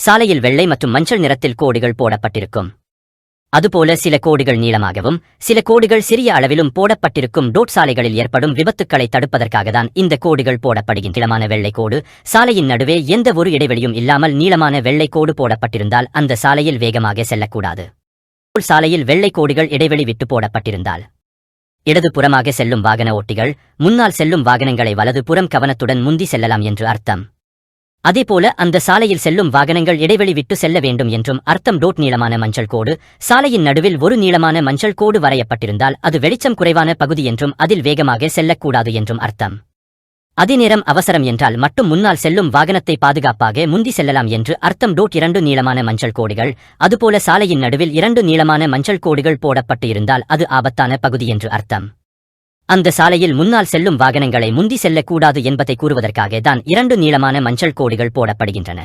சாலையில் வெள்ளை மற்றும் மஞ்சள் நிறத்தில் கோடுகள் போடப்பட்டிருக்கும். அதுபோல சில கோடுகள் நீளமாகவும் சில கோடுகள் சிறிய அளவிலும் போடப்பட்டிருக்கும். டோட் சாலைகளில் ஏற்படும் விபத்துக்களை தடுப்பதற்காகத்தான் இந்த கோடுகள் போடப்படுகின்றன. நீளமான வெள்ளை கோடு, சாலையின் நடுவே எந்த ஒரு இடைவெளியும் இல்லாமல் நீளமான வெள்ளை கோடு போடப்பட்டிருந்தால் அந்த சாலையில் வேகமாக செல்லக்கூடாது. சாலையில் வெள்ளை கோடுகள் இடைவெளி விட்டு போடப்பட்டிருந்தால் இடது புறமாக செல்லும் வாகன ஓட்டிகள் முன்னால் செல்லும் வாகனங்களை வலது புறம் கவனத்துடன் முந்தி செல்லலாம் என்று அர்த்தம். அதேபோல அந்த சாலையில் செல்லும் வாகனங்கள் இடைவெளி விட்டு செல்ல வேண்டும் என்றும் அர்த்தம். டோட் நீளமான மஞ்சள் கோடு, சாலையின் நடுவில் ஒரு நீளமான மஞ்சள் கோடு வரையப்பட்டிருந்தால் அது வெளிச்சம் குறைவான பகுதி என்றும் அதில் வேகமாக செல்லக்கூடாது என்றும் அர்த்தம். அதே நேரம் அவசரம் என்றால் மட்டும் முன்னால் செல்லும் வாகனத்தை பாதுகாப்பாக முந்தி செல்லலாம் என்று அர்த்தம். டோட் 2 நீளமான மஞ்சள் கோடுகள், அதுபோல சாலையின் நடுவில் 2 நீளமான மஞ்சள் கோடுகள் போடப்பட்டு இருந்தால் அது ஆபத்தான பகுதி என்று அர்த்தம். அந்த சாலையில் முன்னால் செல்லும் வாகனங்களை முந்தி செல்லக்கூடாது என்பதை கூறுவதற்காக தான் 2 நீளமான மஞ்சள் கோடுகள் போடப்படுகின்றன.